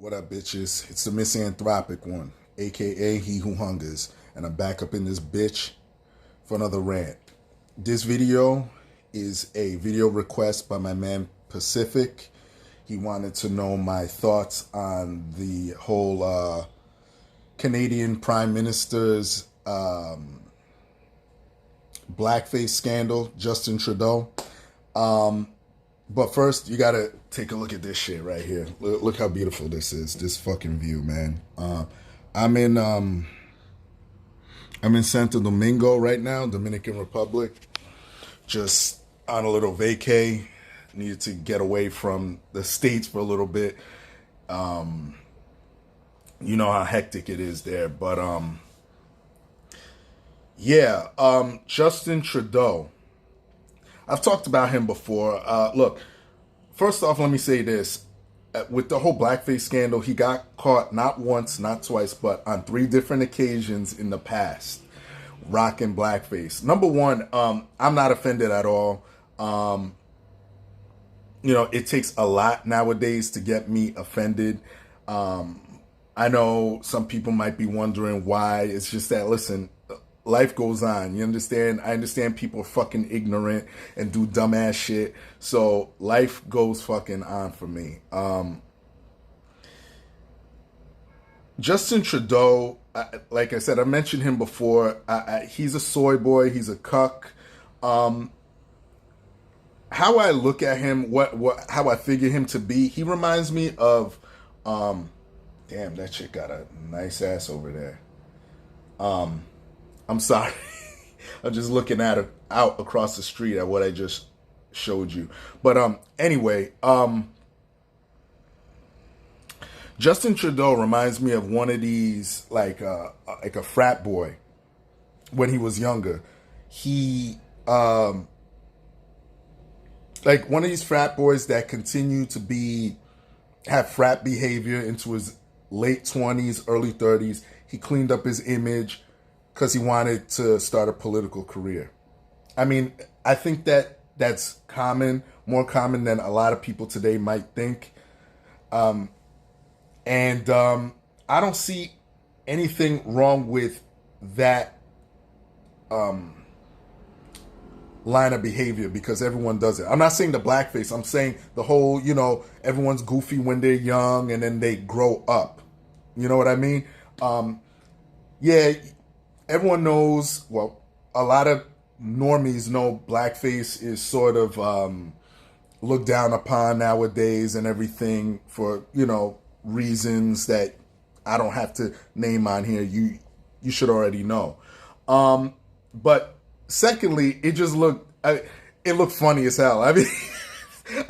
What up, bitches? It's the misanthropic one, aka He Who Hungers, and I'm back up in this bitch for another rant. This video is a video request by my man Pacific. He wanted to know my thoughts on the whole Canadian Prime Minister's Blackface scandal, Justin Trudeau. But first, you gotta take a look at this shit right here. Look how beautiful this is. This fucking view, man. I'm in Santo Domingo right now, Dominican Republic. Just on a little vacay. Needed to get away from the States for a little bit. You know how hectic it is there, but Justin Trudeau. I've talked about him before. Look, first off, let me say this. With the whole blackface scandal, he got caught not once, not twice, but on 3 different occasions in the past, rocking blackface. Number one, I'm not offended at all. It takes a lot nowadays to get me offended. I know some people might be wondering why. It's just that, listen, life goes on. You understand? I understand people are fucking ignorant and do dumbass shit. So life goes fucking on for me. Justin Trudeau, like I said, I mentioned him before. He's a soy boy. He's a cuck. How I look at him, how I figure him to be, he reminds me of, damn, that chick got a nice ass over there. I'm sorry. I'm just looking at it out across the street at what I just showed you. But anyway, Justin Trudeau reminds me of one of these like a frat boy when he was younger. He like one of these frat boys that continue to have frat behavior into his late 20s, early 30s. He cleaned up his image because he wanted to start a political career. I mean, I think that's common, more common than a lot of people today might think. I don't see anything wrong with that line of behavior because everyone does it. I'm not saying the blackface. I'm saying the whole, everyone's goofy when they're young and then they grow up. You know what I mean? Everyone knows, well, a lot of normies know blackface is sort of looked down upon nowadays and everything for, reasons that I don't have to name on here. You should already know. But secondly, it just looked funny as hell. I mean,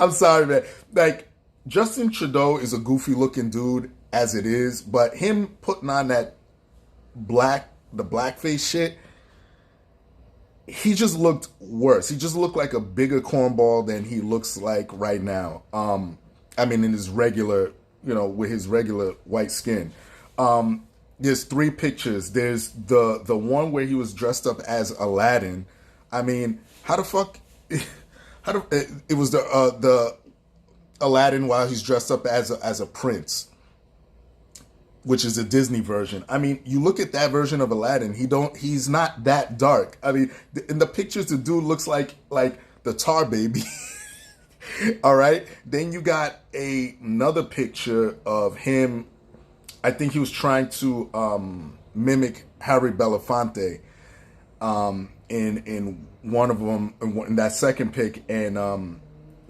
I'm sorry, man. Like, Justin Trudeau is a goofy looking dude as it is, but him putting on the blackface shit, he just looked worse. He just looked like a bigger cornball than he looks like right now. I mean, in his regular, with his regular white skin. There's 3 pictures. There's the one where he was dressed up as Aladdin. I mean, how the fuck? It was the Aladdin while he's dressed up as a prince, which is a Disney version. I mean, you look at that version of Aladdin, he's not that dark. I mean, in the pictures, the dude looks like the Tar Baby. All right. Then you got another picture of him. I think he was trying to mimic Harry Belafonte in one of them, in that second pic, and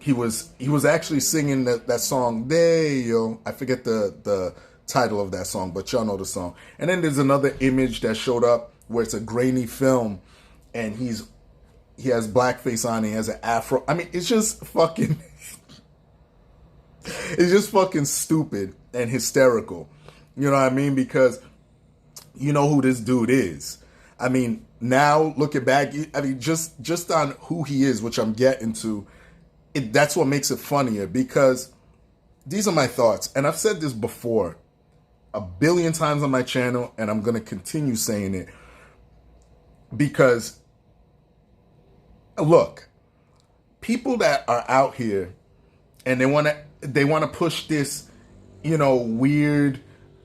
he was actually singing that song. Yo, I forget the title of that song, but y'all know the song. And then there's another image that showed up where it's a grainy film, and he has blackface on. He has an afro. I mean, it's just fucking stupid and hysterical. You know what I mean? Because you know who this dude is. I mean, now looking back, I mean, just on who he is, which I'm getting to, that's what makes it funnier. Because these are my thoughts, and I've said this before a billion times on my channel, and I'm going to continue saying it. Because, look, people that are out here and they want to push this weird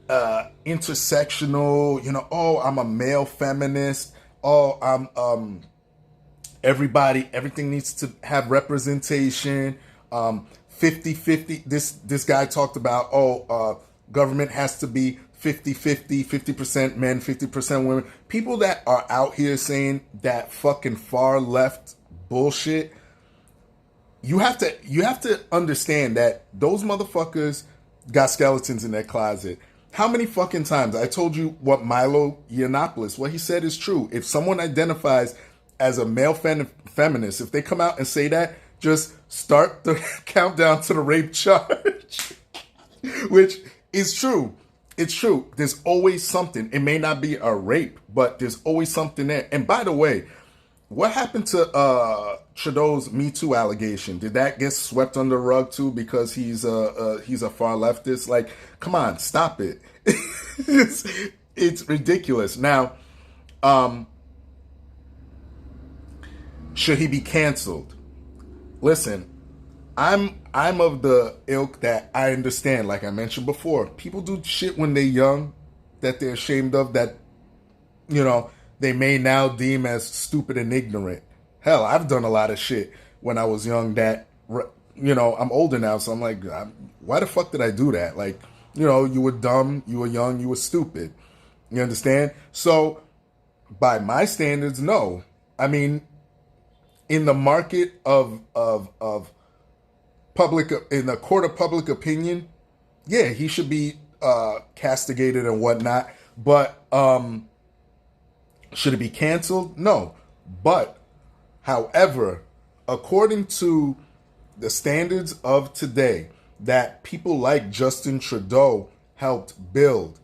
intersectional, oh, I'm a male feminist. Oh, I'm everything needs to have representation. 50-50. This guy talked about, government has to be 50-50, 50% men, 50% women. People that are out here saying that fucking far left bullshit, you have to understand that those motherfuckers got skeletons in their closet. How many fucking times I told you what Milo Yiannopoulos, what he said is true. If someone identifies as a male feminist, if they come out and say that, just start the countdown to the rape charge, which is true. It's true. There's always something. It may not be a rape, but there's always something there. And by the way, what happened to Trudeau's Me Too allegation? Did that get swept under the rug too because he's a far leftist? Like, come on, stop it. it's ridiculous. Now, should he be canceled? Listen, I'm of the ilk that I understand. Like I mentioned before, people do shit when they're young that they're ashamed of, that they may now deem as stupid and ignorant. Hell, I've done a lot of shit when I was young that, I'm older now, so I'm like, why the fuck did I do that? Like, you were dumb, you were young, you were stupid. You understand? So, by my standards, no. I mean, in the market of public, in the court of public opinion, yeah, he should be castigated and whatnot. But, should it be canceled? No. But, however, according to the standards of today that people like Justin Trudeau helped build,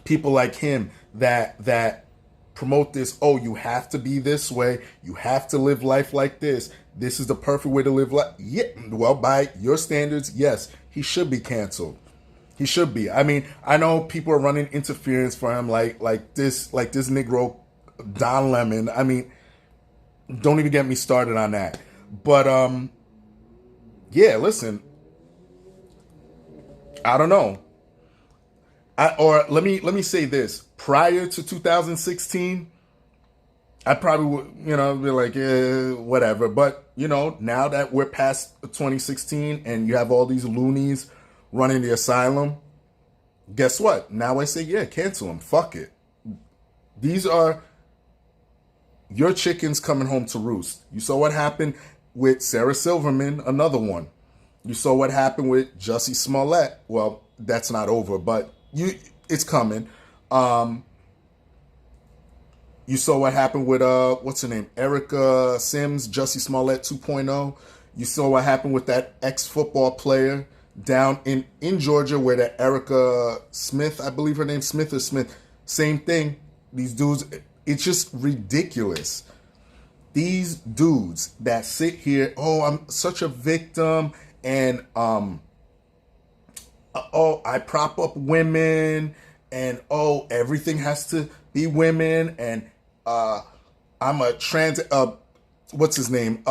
people like him that promote this, oh, you have to be this way, you have to live life like this, this is the perfect way to live life. Yeah, well, by your standards, yes, he should be canceled. He should be. I mean, I know people are running interference for him, like this Negro Don Lemon. I mean, don't even get me started on that. But yeah, listen, I don't know. Let me say this: prior to 2016, I probably would, be like, whatever. But now that we're past 2016 and you have all these loonies running the asylum, guess what? Now I say, yeah, cancel them. Fuck it. These are your chickens coming home to roost. You saw what happened with Sarah Silverman, another one. You saw what happened with Jussie Smollett. Well, that's not over, but it's coming. You saw what happened with what's her name, Erica Sims, Jussie Smollett 2.0. You saw what happened with that ex-football player down in Georgia, where that Erica Smith, I believe her name, Smith or Smith, same thing. These dudes, it's just ridiculous. These dudes that sit here, oh, I'm such a victim, and I prop up women, and oh, everything has to be women, and I'm a trans, what's his name,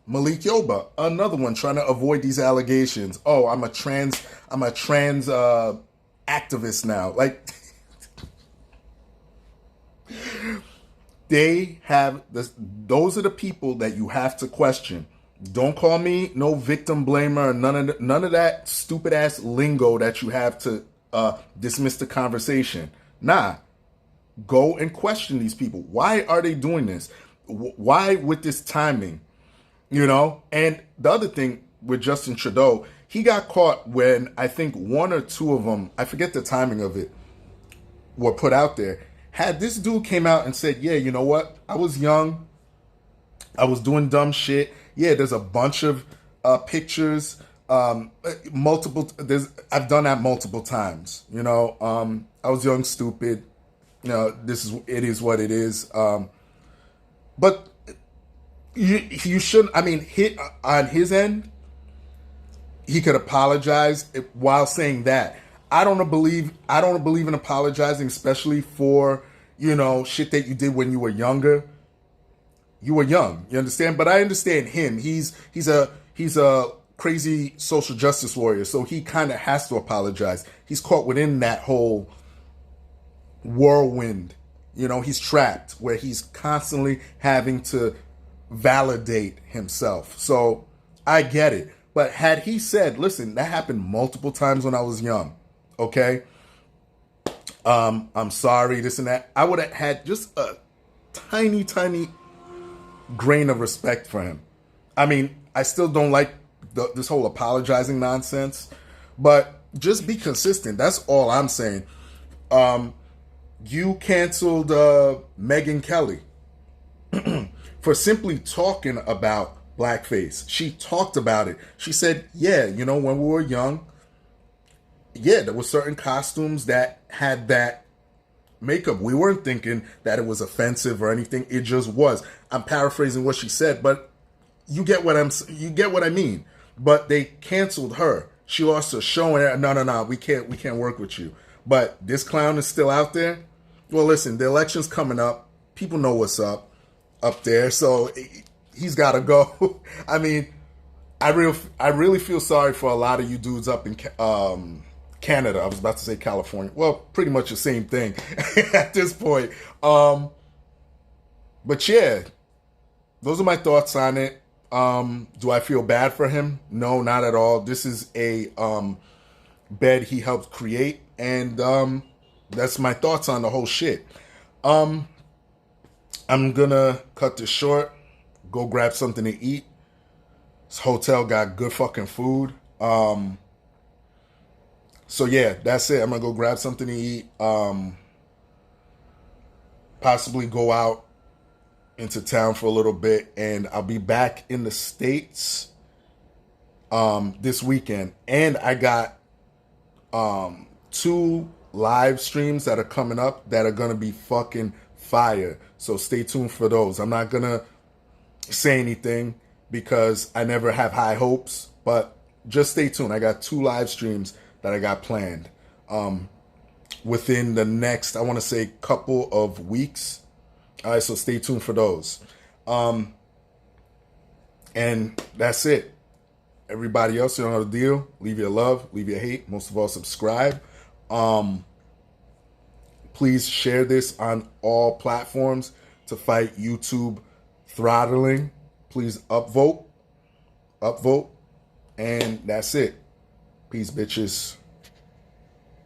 Malik Yoba, another one trying to avoid these allegations. Oh, I'm a trans activist now. Like, they have this. Those are the people that you have to question. Don't call me no victim blamer or none of that stupid ass lingo that you have to dismiss the conversation. Nah, go and question these people. Why are they doing this? Why with this timing? And the other thing with Justin Trudeau, he got caught when I think one or two of them, I forget the timing of it, were put out there. Had this dude came out and said, yeah, you know what? I was young. I was doing dumb shit. Yeah, there's a bunch of pictures, multiple. I've done that multiple times. I was young, stupid. It is what it is. But you shouldn't. I mean, on his end, he could apologize while saying that. I don't believe in apologizing, especially for shit that you did when you were younger. You were young, you understand? But I understand him. He's a crazy social justice warrior, so he kind of has to apologize. He's caught within that whole whirlwind. You know, he's trapped where he's constantly having to validate himself. So I get it. But had he said, listen, that happened multiple times when I was young, okay? I'm sorry, this and that, I would have had just a tiny, tiny grain of respect for him. I mean, I still don't like this whole apologizing nonsense, but just be consistent. That's all I'm saying. You canceled Megyn Kelly for simply talking about blackface. She talked about it. She said, yeah, you know, when we were young, yeah, there were certain costumes that had that makeup. We weren't thinking that it was offensive or anything. It just was. I'm paraphrasing what she said, but you get what I mean. But they canceled her. She lost her show, and no, we can't work with you. But this clown is still out there. Well, listen, the election's coming up. People know what's up there, so he's got to go. I mean, I really feel sorry for a lot of you dudes up in Canada. I was about to say California. Well, pretty much the same thing at this point. But yeah, those are my thoughts on it. Do I feel bad for him? No, not at all. This is a bed he helped create, and that's my thoughts on the whole shit. I'm gonna cut this short. Go grab something to eat. This hotel got good fucking food. So yeah, that's it. I'm gonna go grab something to eat. Possibly go out into town for a little bit, and I'll be back in the States this weekend. And I got 2 live streams that are coming up that are gonna be fucking fire. So stay tuned for those. I'm not gonna say anything because I never have high hopes, but just stay tuned. I got 2 live streams that I got planned within the next, I want to say, couple of weeks. All right, so stay tuned for those. And that's it. Everybody else, you know how to deal. Leave your love, leave your hate. Most of all, subscribe. Please share this on all platforms to fight YouTube throttling. Please upvote. And that's it. Peace, bitches.